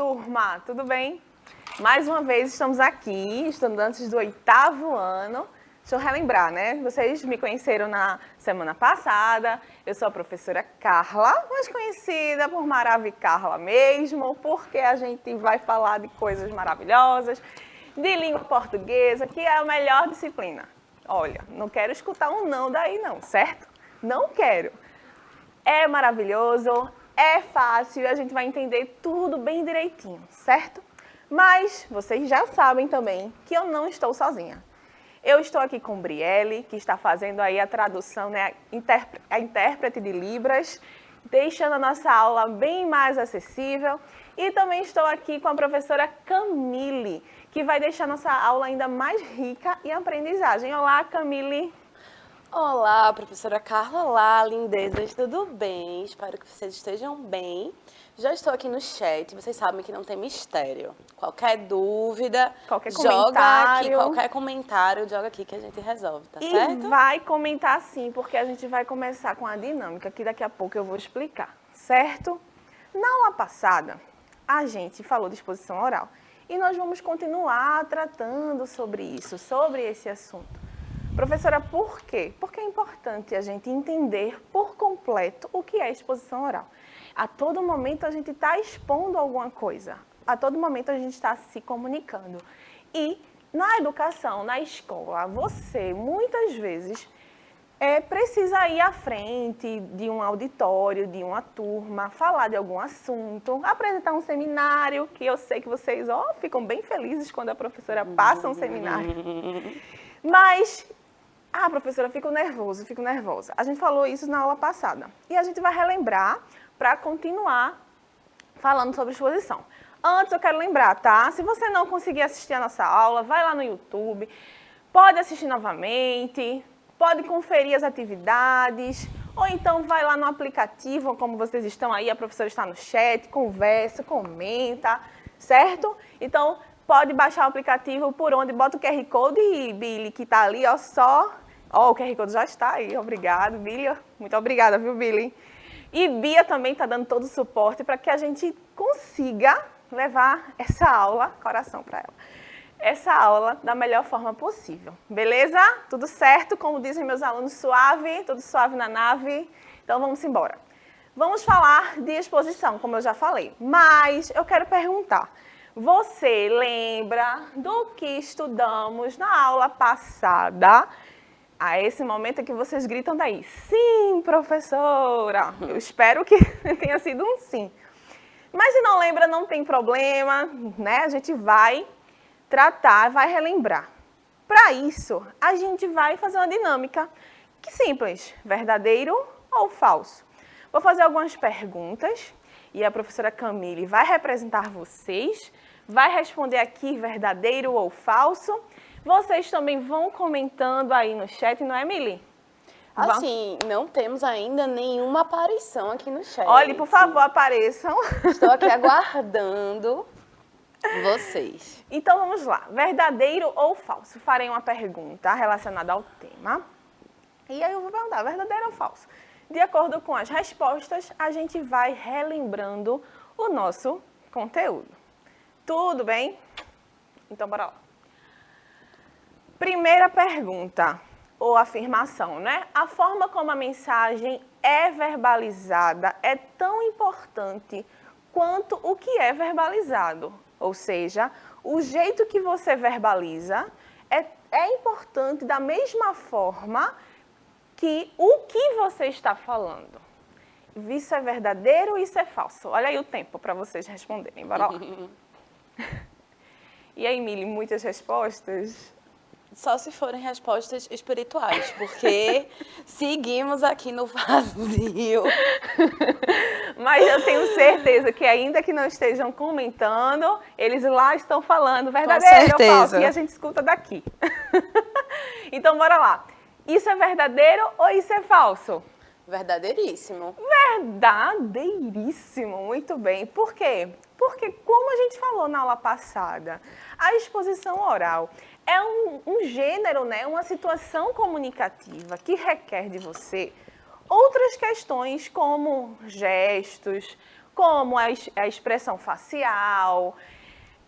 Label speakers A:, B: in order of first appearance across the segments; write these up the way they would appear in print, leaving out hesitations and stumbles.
A: turma, tudo bem? Mais uma vez estamos aqui, estudantes do 8º ano. Deixa eu relembrar, né? Vocês me conheceram na semana passada. Eu sou a professora Carla, mais conhecida por Maravi Carla mesmo, porque a gente vai falar de coisas maravilhosas, de língua portuguesa, que é a melhor disciplina. Olha, não quero escutar um não daí não, certo? Não quero. É maravilhoso, é fácil e a gente vai entender tudo bem direitinho, certo? Mas vocês já sabem também que eu não estou sozinha. Eu estou aqui com Brielle, que está fazendo aí a tradução, né, a intérprete de Libras, deixando a nossa aula bem mais acessível. E também estou aqui com a professora Camille, que vai deixar nossa aula ainda mais rica em aprendizagem. Olá, Camille!
B: Olá, professora Carla, olá, lindezas, tudo bem? Espero que vocês estejam bem. Já estou aqui no chat, vocês sabem que não tem mistério. Qualquer dúvida, qualquer comentário, joga aqui que a gente resolve, tá certo?
A: E vai comentar sim, porque a gente vai começar com a dinâmica, que daqui a pouco eu vou explicar, certo? Na aula passada, a gente falou de exposição oral e nós vamos continuar tratando sobre isso, sobre esse assunto. Professora, por quê? Porque é importante a gente entender por completo o que é exposição oral. A todo momento a gente está expondo alguma coisa, a todo momento a gente está se comunicando. E na educação, na escola, você muitas vezes precisa ir à frente de um auditório, de uma turma, falar de algum assunto, apresentar um seminário, que eu sei que vocês ficam bem felizes quando a professora passa um seminário. Mas... professora, fico nervosa. A gente falou isso na aula passada. E a gente vai relembrar para continuar falando sobre exposição. Antes eu quero lembrar, tá? Se você não conseguir assistir a nossa aula, vai lá no YouTube, pode assistir novamente, pode conferir as atividades, ou então vai lá no aplicativo, como vocês estão aí, a professora está no chat, conversa, comenta, certo? Então, pode baixar o aplicativo por onde, bota o QR Code, Billy, que está ali, o QR Code já está aí, obrigado, Billy. Muito obrigada, viu, Billy? E Bia também está dando todo o suporte para que a gente consiga levar essa aula, coração para ela, essa aula da melhor forma possível. Beleza? Tudo certo? Como dizem meus alunos, suave, tudo suave na nave. Então, vamos embora. Vamos falar de exposição, como eu já falei. Mas eu quero perguntar, você lembra do que estudamos na aula passada? A esse momento é que vocês gritam daí, sim, professora. Eu espero que tenha sido um sim. Mas se não lembra, não tem problema, né? A gente vai tratar, vai relembrar. Para isso, a gente vai fazer uma dinâmica que simples, verdadeiro ou falso. Vou fazer algumas perguntas e a professora Camille vai representar vocês, vai responder aqui verdadeiro ou falso. Vocês também vão comentando aí no chat, não é, Mili?
B: Assim, não temos ainda nenhuma aparição aqui no chat.
A: Olhe, por favor, apareçam.
B: Estou aqui aguardando vocês.
A: Então, vamos lá. Verdadeiro ou falso? Farei uma pergunta relacionada ao tema. E aí eu vou perguntar, verdadeiro ou falso? De acordo com as respostas, a gente vai relembrando o nosso conteúdo. Tudo bem? Então, bora lá. Primeira pergunta, ou afirmação, né? A forma como a mensagem é verbalizada é tão importante quanto o que é verbalizado. Ou seja, o jeito que você verbaliza é importante da mesma forma que o que você está falando. Isso é verdadeiro ou isso é falso? Olha aí o tempo para vocês responderem, bora lá. E aí, Mili, muitas respostas?
B: Só se forem respostas espirituais, porque seguimos aqui no vazio.
A: Mas eu tenho certeza que ainda que não estejam comentando, eles lá estão falando verdadeiro ou falso, e a gente escuta daqui. Então, bora lá. Isso é verdadeiro ou isso é falso?
B: Verdadeiríssimo.
A: Verdadeiríssimo, muito bem. Por quê? Porque, como a gente falou na aula passada, a exposição oral é um gênero, né? Uma situação comunicativa que requer de você outras questões como gestos, como a expressão facial,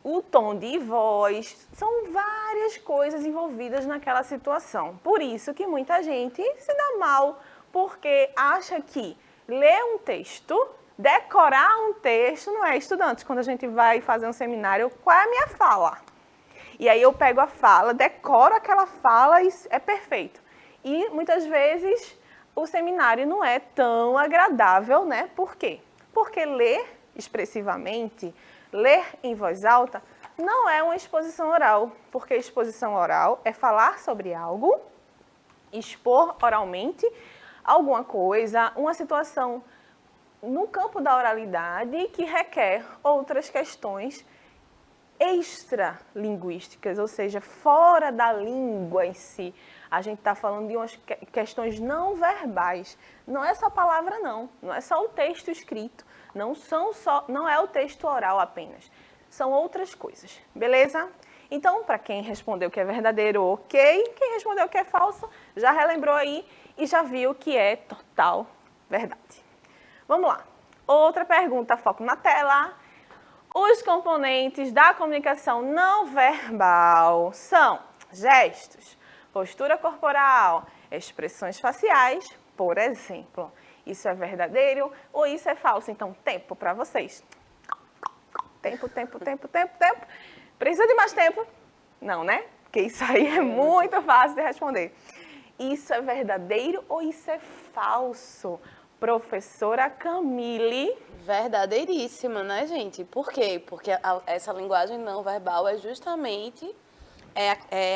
A: o tom de voz, são várias coisas envolvidas naquela situação. Por isso que muita gente se dá mal, porque acha que ler um texto, decorar um texto, não é, estudantes? Quando a gente vai fazer um seminário, qual é a minha fala? E aí eu pego a fala, decoro aquela fala e é perfeito. E muitas vezes o seminário não é tão agradável, né? Por quê? Porque ler expressivamente, ler em voz alta, não é uma exposição oral, porque exposição oral é falar sobre algo, expor oralmente alguma coisa, uma situação no campo da oralidade que requer outras questões extralinguísticas, ou seja, fora da língua em si. A gente está falando de umas questões não verbais. Não é só palavra, não é só o texto escrito, não é o texto oral apenas. São outras coisas, beleza? Então, para quem respondeu que é verdadeiro, ok. Quem respondeu que é falso, já relembrou aí e já viu que é total verdade. Vamos lá. Outra pergunta, foco na tela. Os componentes da comunicação não verbal são gestos, postura corporal, expressões faciais, por exemplo. Isso é verdadeiro ou isso é falso? Então, tempo para vocês. Tempo. Precisa de mais tempo? Não, né? Porque isso aí é muito fácil de responder. Isso é verdadeiro ou isso é falso? Professora Camille.
B: Verdadeiríssima, né, gente? Por quê? Porque essa linguagem não verbal é justamente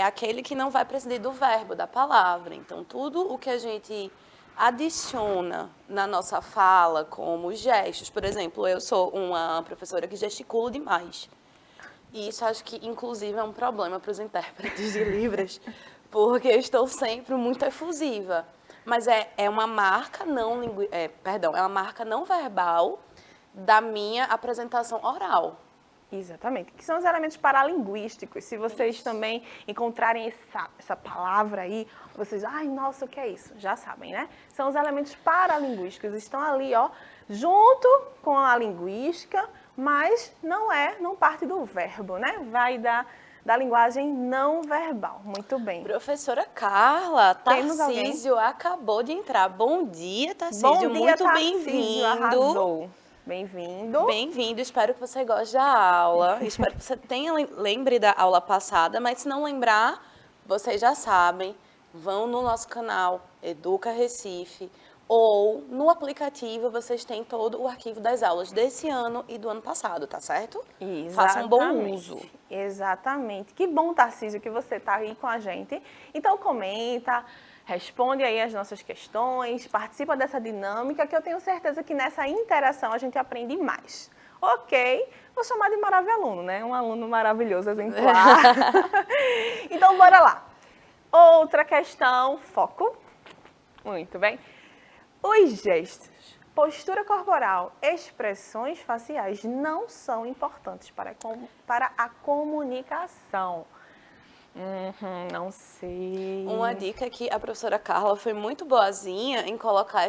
B: aquele que não vai prescindir do verbo, da palavra. Então, tudo o que a gente adiciona na nossa fala, como gestos, por exemplo, eu sou uma professora que gesticulo demais. E isso acho que, inclusive, é um problema para os intérpretes de Libras, porque eu estou sempre muito efusiva. Mas é uma marca é uma marca não verbal da minha apresentação oral.
A: Exatamente, que são os elementos paralinguísticos. Se vocês também encontrarem essa palavra aí, vocês, ai, nossa, o que é isso? Já sabem, né? São os elementos paralinguísticos, estão ali, ó, junto com a linguística, mas não parte do verbo, né? Vai da linguagem não verbal. Muito bem.
B: Professora Carla,
A: Temos
B: Tarcísio acabou de entrar. Bom dia, Tarcísio.
A: Bom dia,
B: muito
A: Tarcísio,
B: bem-vindo.
A: arrasou. Bem-vindo.
B: Bem-vindo, espero que você goste da aula. Espero que você lembre da aula passada, mas se não lembrar, vocês já sabem, vão no nosso canal Educa Recife ou no aplicativo vocês têm todo o arquivo das aulas desse ano e do ano passado, tá certo?
A: Exatamente.
B: Façam bom uso.
A: Exatamente. Que bom, Tarcísio, que você está aí com a gente. Então comenta, responde aí as nossas questões, participa dessa dinâmica que eu tenho certeza que nessa interação a gente aprende mais. Ok, vou chamar de maravilhoso, né? Um aluno maravilhoso, exemplar. Então, bora lá. Outra questão, foco. Muito bem. Os gestos, postura corporal, expressões faciais não são importantes para a comunicação. Não sei.
B: Uma dica é que a professora Carla foi muito boazinha em colocar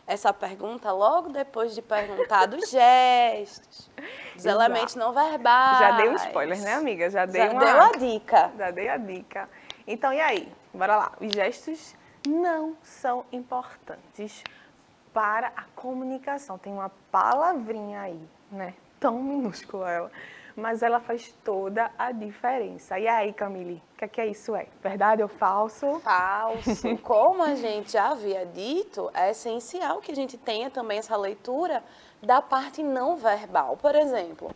B: essa pergunta logo depois de perguntar dos gestos, dos elementos não verbais.
A: Já dei um spoiler, né, amiga? Já deu
B: a dica.
A: Já dei a dica. Então, e aí? Bora lá. Os gestos não são importantes para a comunicação. Tem uma palavrinha aí, né? Tão minúscula ela. Mas ela faz toda a diferença. E aí, Camille, o que é isso? Verdade ou falso?
B: Falso. Como a gente já havia dito, é essencial que a gente tenha também essa leitura da parte não verbal. Por exemplo,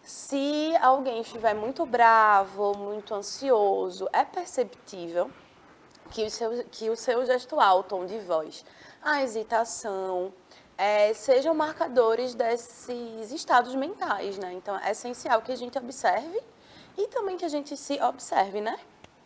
B: se alguém estiver muito bravo, muito ansioso, é perceptível que o seu gestual, o tom de voz, a hesitação, sejam marcadores desses estados mentais, né? Então, é essencial que a gente observe e também que a gente se observe, né?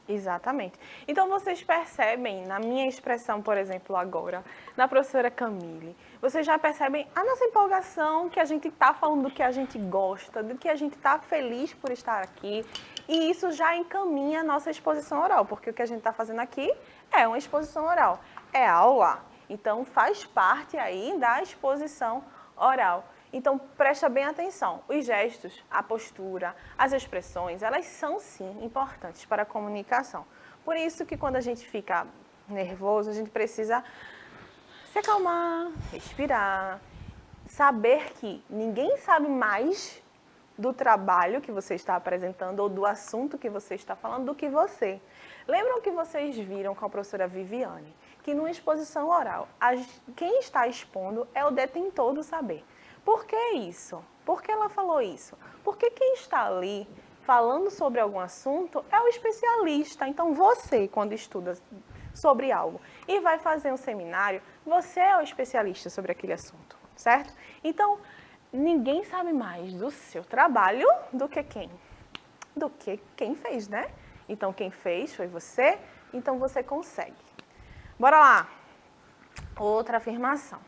A: Exatamente. Então, vocês percebem, na minha expressão, por exemplo, agora, na professora Camille, vocês já percebem a nossa empolgação, que a gente está falando do que a gente gosta, do que a gente está feliz por estar aqui. E isso já encaminha a nossa exposição oral, porque o que a gente está fazendo aqui é uma exposição oral, é aula. Então, faz parte aí da exposição oral. Então, presta bem atenção. Os gestos, a postura, as expressões, elas são, sim, importantes para a comunicação. Por isso que quando a gente fica nervoso, a gente precisa se acalmar, respirar, saber que ninguém sabe mais do trabalho que você está apresentando ou do assunto que você está falando do que você. Lembram que vocês viram com a professora Viviane que numa exposição oral, quem está expondo é o detentor do saber. Por que isso? Por que ela falou isso? Porque quem está ali falando sobre algum assunto é o especialista. Então você, quando estuda sobre algo e vai fazer um seminário, você é o especialista sobre aquele assunto, certo? Então, ninguém sabe mais do seu trabalho do que quem? Do que quem fez, né? Então, quem fez foi você, então você consegue. Bora lá. Outra afirmação.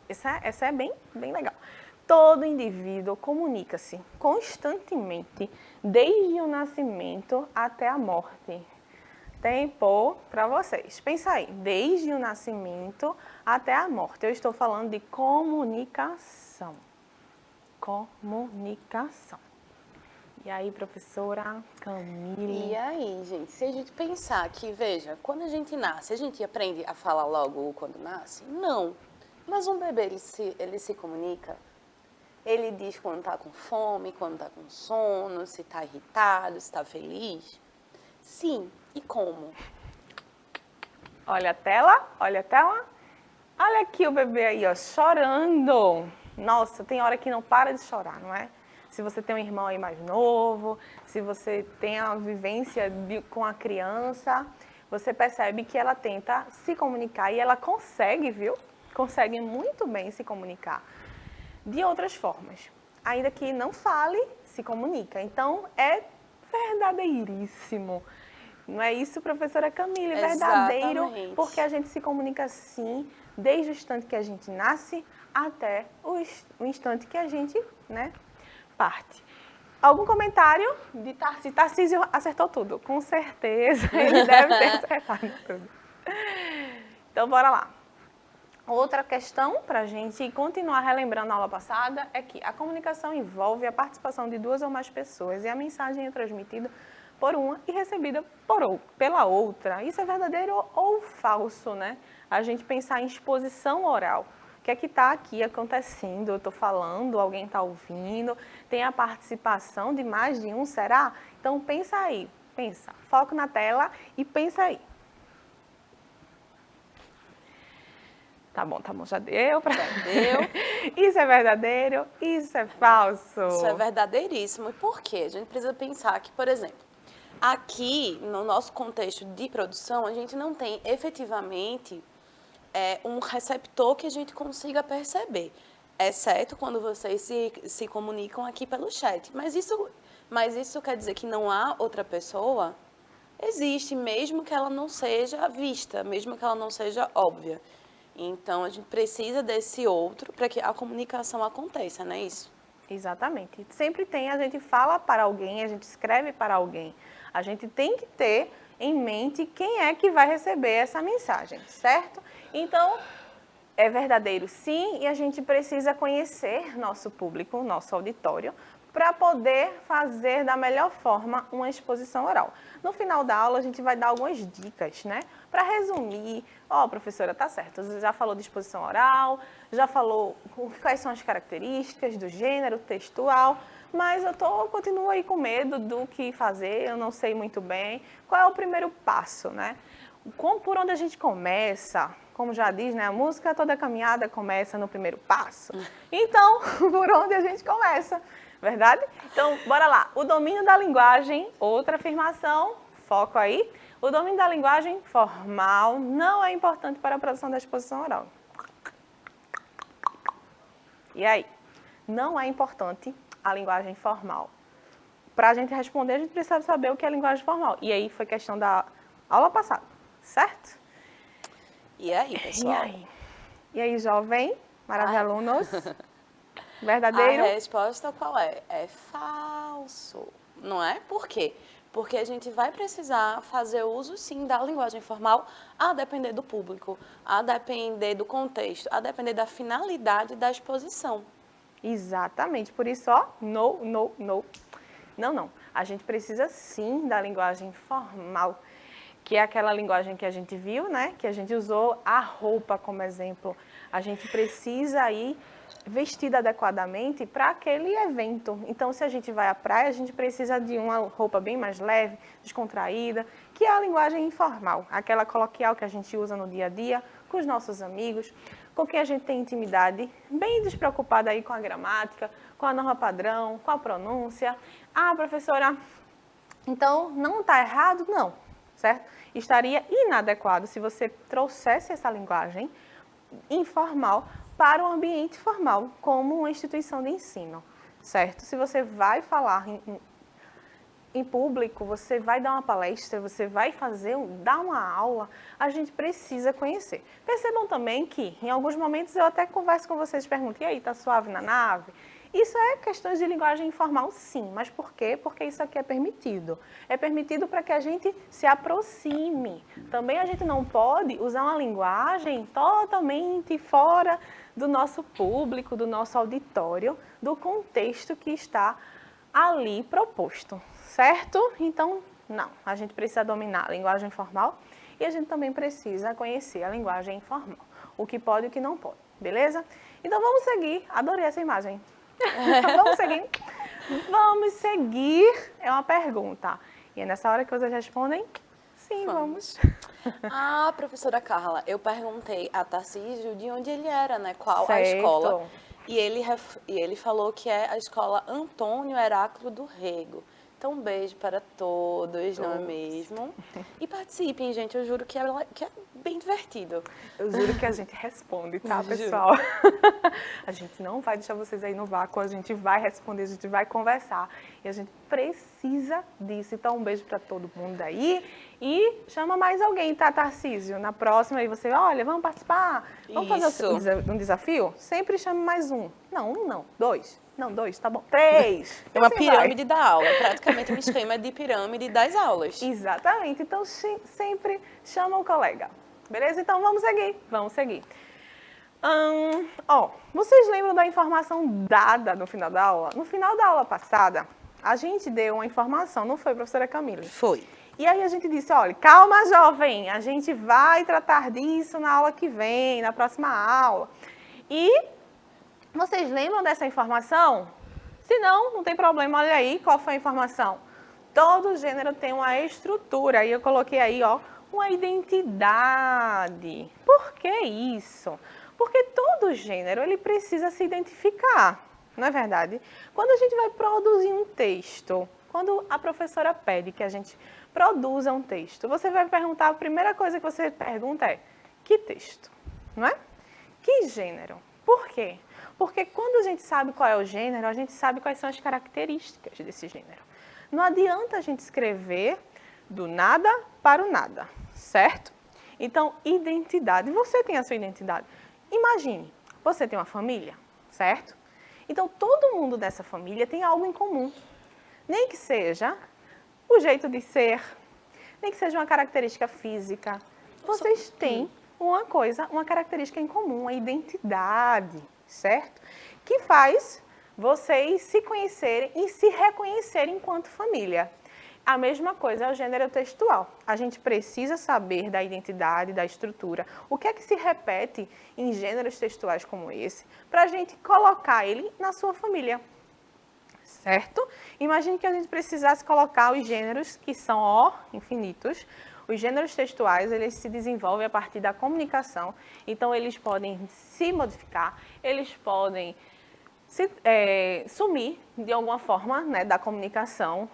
A: Essa é bem legal. Todo indivíduo comunica-se constantemente desde o nascimento até a morte. Tempo para vocês. Pensa aí, desde o nascimento até a morte. Eu estou falando de comunicação. Comunicação. E aí, professora Camille?
B: E aí, gente, se a gente pensar que, veja, quando a gente nasce, a gente aprende a falar logo quando nasce? Não. Mas um bebê, ele se comunica. Ele diz quando está com fome, quando está com sono, se está irritado, se está feliz. Sim. E como?
A: Olha a tela, olha a tela. Olha aqui o bebê aí, ó, chorando. Nossa, tem hora que não para de chorar, não é? Se você tem um irmão aí mais novo, se você tem a vivência com a criança, você percebe que ela tenta se comunicar e ela consegue, viu? Consegue muito bem se comunicar. De outras formas. Ainda que não fale, se comunica. Então, é verdadeiríssimo. Não é isso, professora Camille? Verdadeiro,
B: Exatamente.
A: porque a gente se comunica assim, desde o instante que a gente nasce até o instante que a gente, né, parte. Algum comentário de Tarcísio? Tarcísio acertou tudo, com certeza. Ele deve ter acertado tudo. Então, bora lá. Outra questão para a gente continuar relembrando a aula passada é que a comunicação envolve a participação de duas ou mais pessoas e a mensagem é transmitida por uma e recebida pela outra. Isso é verdadeiro ou falso, né? A gente pensar em exposição oral. O que é que está aqui acontecendo? Eu estou falando, alguém está ouvindo, tem a participação de mais de um, será? Então pensa aí, pensa, foco na tela e pensa aí. Tá bom, já deu.
B: Já deu.
A: Isso é verdadeiro, isso é falso.
B: Isso é verdadeiríssimo. E por quê? A gente precisa pensar que, por exemplo, aqui, no nosso contexto de produção, a gente não tem efetivamente um receptor que a gente consiga perceber, exceto quando vocês se comunicam aqui pelo chat. Mas isso quer dizer que não há outra pessoa? Existe, mesmo que ela não seja vista, mesmo que ela não seja óbvia. Então, a gente precisa desse outro para que a comunicação aconteça, não é isso?
A: Exatamente. Sempre tem, a gente fala para alguém, a gente escreve para alguém. A gente tem que ter em mente quem é que vai receber essa mensagem, certo? Então, é verdadeiro sim, e a gente precisa conhecer nosso público, nosso auditório, para poder fazer da melhor forma uma exposição oral. No final da aula, a gente vai dar algumas dicas, né? Para resumir, professora, tá certo, você já falou de exposição oral, já falou quais são as características do gênero textual, mas eu continuo aí com medo do que fazer, eu não sei muito bem. Qual é o primeiro passo, né? Por onde a gente começa? Como já diz, né? A música, toda caminhada começa no primeiro passo. Então, por onde a gente começa? Verdade? Então, bora lá. O domínio da linguagem, outra afirmação, foco aí. O domínio da linguagem formal não é importante para a produção da exposição oral. E aí? Não é importante a linguagem formal. Para a gente responder, a gente precisa saber o que é linguagem formal. E aí foi questão da aula passada, certo?
B: E aí, pessoal?
A: E aí, jovem, maravilhosos? Verdadeiro?
B: A resposta qual é? É falso, não é? Por quê? Porque a gente vai precisar fazer uso, sim, da linguagem formal, a depender do público, a depender do contexto, a depender da finalidade da exposição.
A: Exatamente, por isso, ó, no. Não, não. A gente precisa sim da linguagem formal, que é aquela linguagem que a gente viu, né? Que a gente usou a roupa como exemplo. A gente precisa ir vestida adequadamente para aquele evento. Então, se a gente vai à praia, a gente precisa de uma roupa bem mais leve, descontraída, que é a linguagem informal, aquela coloquial que a gente usa no dia a dia, com os nossos amigos, com quem a gente tem intimidade, bem despreocupada aí com a gramática, com a norma padrão, com a pronúncia. Ah, professora, então não está errado? Não, certo? Estaria inadequado se você trouxesse essa linguagem informal para o ambiente formal, como uma instituição de ensino, certo? Se você vai falar em público, você vai dar uma palestra, você vai dar uma aula, a gente precisa conhecer. Percebam também que, em alguns momentos, eu até converso com vocês e pergunto, e aí, tá suave na nave? Isso é questões de linguagem informal, sim. Mas por quê? Porque isso aqui é permitido. É permitido para que a gente se aproxime. Também a gente não pode usar uma linguagem totalmente fora do nosso público, do nosso auditório, do contexto que está ali proposto, certo? Então, não. A gente precisa dominar a linguagem formal e a gente também precisa conhecer a linguagem informal. O que pode e o que não pode, beleza? Então, vamos seguir. Adorei essa imagem. Vamos seguir? Vamos seguir é uma pergunta. E é nessa hora que vocês respondem, sim, vamos.
B: Ah, professora Carla, eu perguntei a Tarcísio de onde ele era, né? Qual a
A: Certo.
B: escola. E ele falou que é a escola Antônio Heráclito do Rego. Então, um beijo para todos, não é mesmo? E participem, gente, eu juro que é bem divertido.
A: Eu juro que a gente responde, tá,
B: Juro.
A: pessoal? A gente não vai deixar vocês aí no vácuo, a gente vai responder, a gente vai conversar. E a gente precisa disso. Então, um beijo para todo mundo aí. E chama mais alguém, tá, Tarcísio? Na próxima, aí você, olha, vamos participar? Vamos fazer um desafio? Sempre chame mais um. Não, um não, dois. Não, dois, tá bom. Três.
B: É uma
A: Assim
B: pirâmide
A: vai.
B: da aula, praticamente um esquema de pirâmide das aulas.
A: Exatamente. Então, sempre chama o colega. Beleza? Então, vamos seguir. Vamos seguir. Vocês lembram da informação dada no final da aula? No final da aula passada, a gente deu uma informação, não foi, professora Camila?
B: Foi.
A: E aí a gente disse, olha, calma, jovem, a gente vai tratar disso na aula que vem, na próxima aula. E vocês lembram dessa informação? Se não, não tem problema, olha aí, qual foi a informação? Todo gênero tem uma estrutura, e eu coloquei aí, ó, uma identidade. Por que isso? Porque todo gênero, ele precisa se identificar, não é verdade? Quando a gente vai produzir um texto, quando a professora pede que a gente produza um texto, você vai perguntar, a primeira coisa que você pergunta é, que texto, não é? Que gênero? Por quê? Porque quando a gente sabe qual é o gênero, a gente sabe quais são as características desse gênero. Não adianta a gente escrever do nada para o nada, certo? Então, identidade. Você tem a sua identidade. Imagine, você tem uma família, certo? Então, todo mundo dessa família tem algo em comum. Nem que seja o jeito de ser, nem que seja uma característica física. Vocês têm uma característica em comum, uma identidade, certo? Que faz vocês se conhecerem e se reconhecerem enquanto família. A mesma coisa é o gênero textual. A gente precisa saber da identidade, da estrutura, o que é que se repete em gêneros textuais como esse, para a gente colocar ele na sua família, certo? Imagine que a gente precisasse colocar os gêneros que são, ó, infinitos. Os gêneros textuais, eles se desenvolvem a partir da comunicação, então eles podem se modificar, eles podem sumir de alguma forma, né, da comunicação,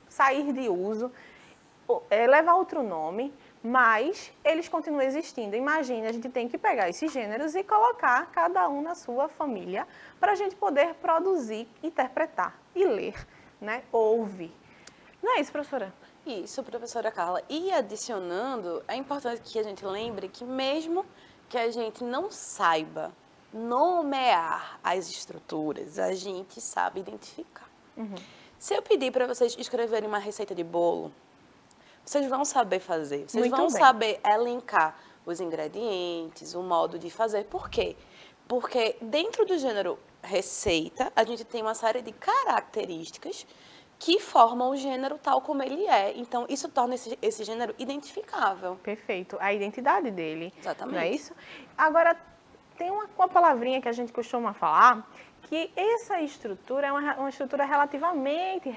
A: sair de uso, levar outro nome, mas eles continuam existindo. Imagine, a gente tem que pegar esses gêneros e colocar cada um na sua família para a gente poder produzir, interpretar e ler, né, ouvir. Não é isso, professora?
B: Isso, professora Carla. E adicionando, é importante que a gente lembre que mesmo que a gente não saiba nomear as estruturas, a gente sabe identificar. Se eu pedir para vocês escreverem uma receita de bolo, vocês vão saber fazer, vocês
A: Muito
B: vão
A: bem.
B: saber elencar os ingredientes, o modo de fazer. Por quê? Porque dentro do gênero receita, a gente tem uma série de características que formam o gênero tal como ele é. Então, isso torna esse gênero identificável.
A: Perfeito. A identidade dele.
B: Exatamente.
A: Não é isso? Agora, tem uma palavrinha que a gente costuma falar, que essa estrutura é uma estrutura relativamente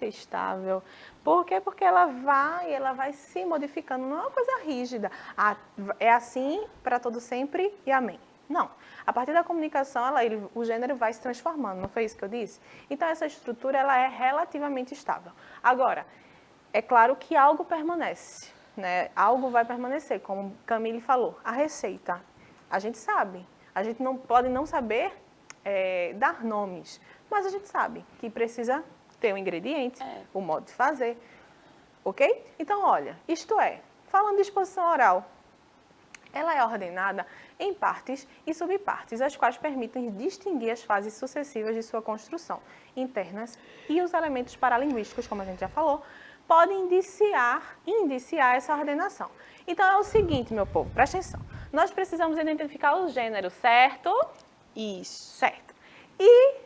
A: estável. Por quê? Porque ela vai se modificando, não é uma coisa rígida. É assim para todo sempre e amém. Não. A partir da comunicação, o gênero vai se transformando, não foi isso que eu disse? Então, essa estrutura ela é relativamente estável. Agora, é claro que algo permanece, né? Algo vai permanecer, como Camille falou. A receita, a gente sabe. A gente não pode não saber dar nomes, mas a gente sabe que precisa ter um ingrediente, o modo de fazer, ok? Então, olha, isto é, falando de exposição oral, ela é ordenada em partes e subpartes, as quais permitem distinguir as fases sucessivas de sua construção, internas e os elementos paralinguísticos, como a gente já falou, podem indiciar essa ordenação. Então, é o seguinte, meu povo, presta atenção. Nós precisamos identificar o gênero, certo?
B: Isso.
A: Certo. E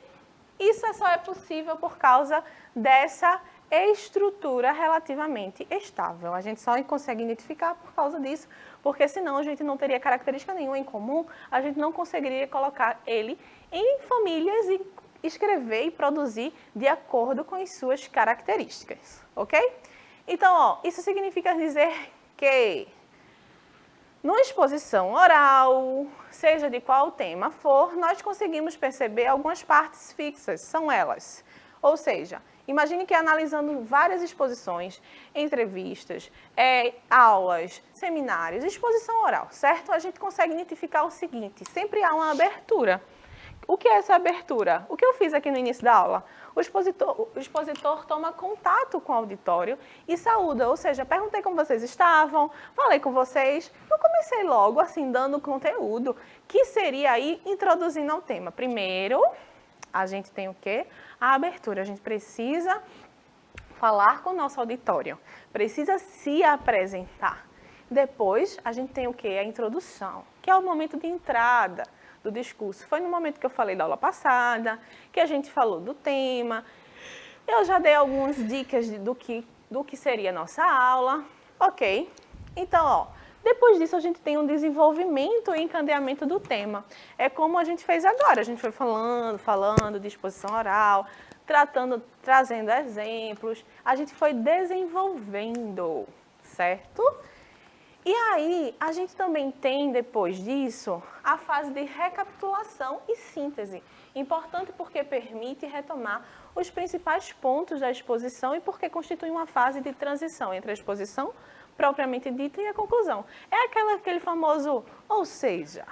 A: isso só é possível por causa dessa estrutura relativamente estável. A gente só consegue identificar por causa disso, porque senão a gente não teria característica nenhuma em comum, a gente não conseguiria colocar ele em famílias e escrever e produzir de acordo com as suas características, ok? Então, ó, isso significa dizer que numa exposição oral, seja de qual tema for, nós conseguimos perceber algumas partes fixas, são elas. Ou seja, imagine que analisando várias exposições, entrevistas, aulas, seminários, exposição oral, certo? A gente consegue identificar o seguinte, sempre há uma abertura. O que é essa abertura? O que eu fiz aqui no início da aula? O expositor toma contato com o auditório e saúda, ou seja, perguntei como vocês estavam, falei com vocês. Eu comecei logo, assim, dando conteúdo, que seria aí introduzindo ao tema. Primeiro, a gente tem o quê? A abertura. A gente precisa falar com o nosso auditório, precisa se apresentar. Depois, a gente tem o quê? A introdução, que é o momento de entrada do discurso. Foi no momento que eu falei da aula passada, que a gente falou do tema. Eu já dei algumas dicas do que seria a nossa aula. Ok? Então, ó, depois disso a gente tem um desenvolvimento e encadeamento do tema. É como a gente fez agora. A gente foi falando de exposição oral, trazendo exemplos. A gente foi desenvolvendo, certo? E aí, a gente também tem, depois disso, a fase de recapitulação e síntese. Importante porque permite retomar os principais pontos da exposição e porque constitui uma fase de transição entre a exposição propriamente dita e a conclusão. É aquele famoso, ou seja,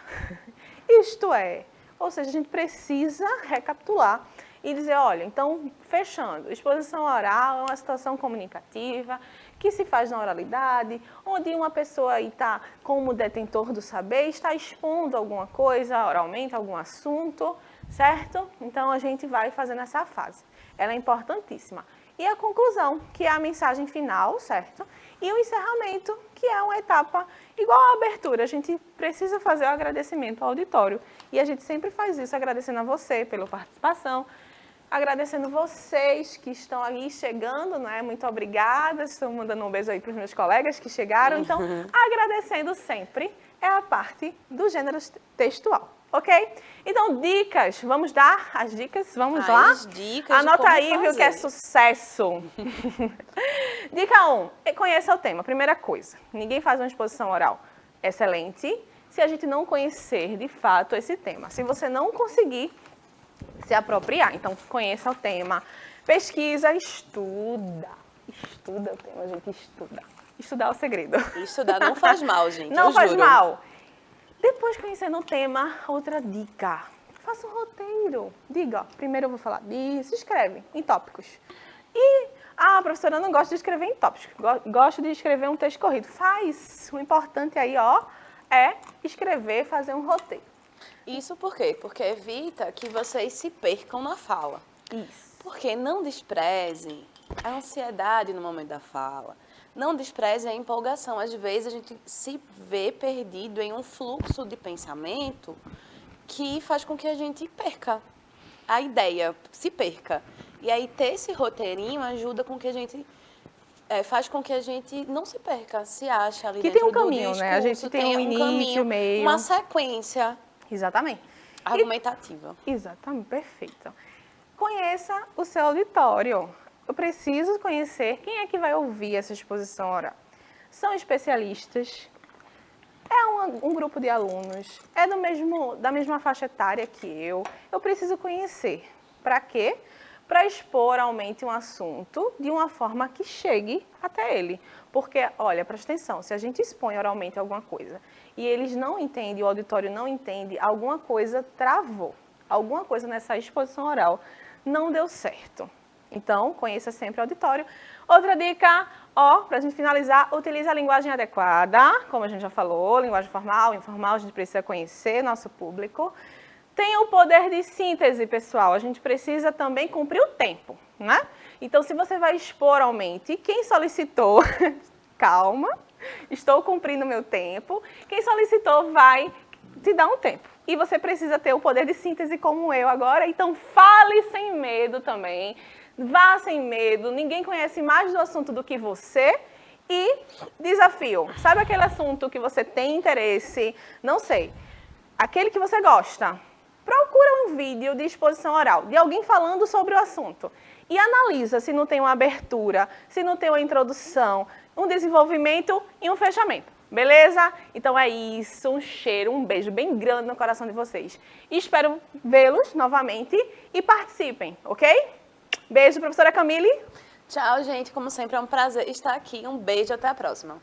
A: isto é. Ou seja, a gente precisa recapitular e dizer, olha, então, fechando, exposição oral é uma situação comunicativa que se faz na oralidade, onde uma pessoa está como detentor do saber, está expondo alguma coisa oralmente, algum assunto, certo? Então, a gente vai fazendo essa fase. Ela é importantíssima. E a conclusão, que é a mensagem final, certo? E o encerramento, que é uma etapa igual à abertura. A gente precisa fazer o agradecimento ao auditório. E a gente sempre faz isso, agradecendo a você pela participação, agradecendo vocês que estão aí chegando, né? Muito obrigada. Estou mandando um beijo aí para os meus colegas que chegaram. Então, agradecendo sempre é a parte do gênero textual, ok? Então, dicas. Vamos dar as dicas? Vamos lá?
B: As dicas.
A: Anota aí, viu, que é sucesso. Dica 1. Conheça o tema. Primeira coisa. Ninguém faz uma exposição oral excelente se a gente não conhecer, de fato, esse tema. Se você não conseguir se apropriar. Então, conheça o tema, pesquisa, estuda. Estuda o tema, gente, estuda. Estudar é o segredo.
B: Estudar não faz mal, gente,
A: não faz
B: juro.
A: mal. Depois, conhecendo o tema, outra dica. Faça um roteiro. Diga, ó, primeiro eu vou falar disso, escreve em tópicos. E, professora, eu não gosto de escrever em tópicos. Gosto de escrever um texto corrido. Faz. O importante aí, ó, é escrever, fazer um roteiro.
B: Isso por quê? Porque evita que vocês se percam na fala.
A: Isso.
B: Porque não desprezem a ansiedade no momento da fala. Não desprezem a empolgação. Às vezes a gente se vê perdido em um fluxo de pensamento que faz com que a gente perca a ideia, se perca. E aí ter esse roteirinho ajuda com que a gente faz com que a gente não se perca, se ache ali
A: Que
B: dentro
A: tem um
B: do
A: caminho,
B: discurso,
A: né? A gente tem
B: tenha
A: um início,
B: caminho,
A: meio.
B: uma sequência
A: Exatamente.
B: argumentativa.
A: Exatamente, perfeito. Conheça o seu auditório. Eu preciso conhecer quem é que vai ouvir essa exposição oral. São especialistas, é um grupo de alunos, é da mesma faixa etária que eu. Eu preciso conhecer. Para quê? Para expor oralmente um assunto de uma forma que chegue até ele. Porque, olha, presta atenção, se a gente expõe oralmente alguma coisa e eles não entendem, o auditório não entende, alguma coisa travou. Alguma coisa nessa exposição oral não deu certo. Então, conheça sempre o auditório. Outra dica, para a gente finalizar, utilize a linguagem adequada, como a gente já falou, linguagem formal, informal, a gente precisa conhecer nosso público. Tem o poder de síntese, pessoal, a gente precisa também cumprir o tempo, né? Então, se você vai expor oralmente, quem solicitou, calma, estou cumprindo meu tempo, quem solicitou vai te dar um tempo. E você precisa ter o poder de síntese como eu agora, então fale sem medo também. Vá sem medo, ninguém conhece mais do assunto do que você. E desafio, sabe aquele assunto que você tem interesse, não sei, aquele que você gosta? Procura um vídeo de exposição oral, de alguém falando sobre o assunto. E analisa se não tem uma abertura, se não tem uma introdução, um desenvolvimento e um fechamento. Beleza? Então é isso, um cheiro, um beijo bem grande no coração de vocês. E espero vê-los novamente e participem, ok? Beijo, professora Camille.
B: Tchau, gente. Como sempre, é um prazer estar aqui. Um beijo, até a próxima.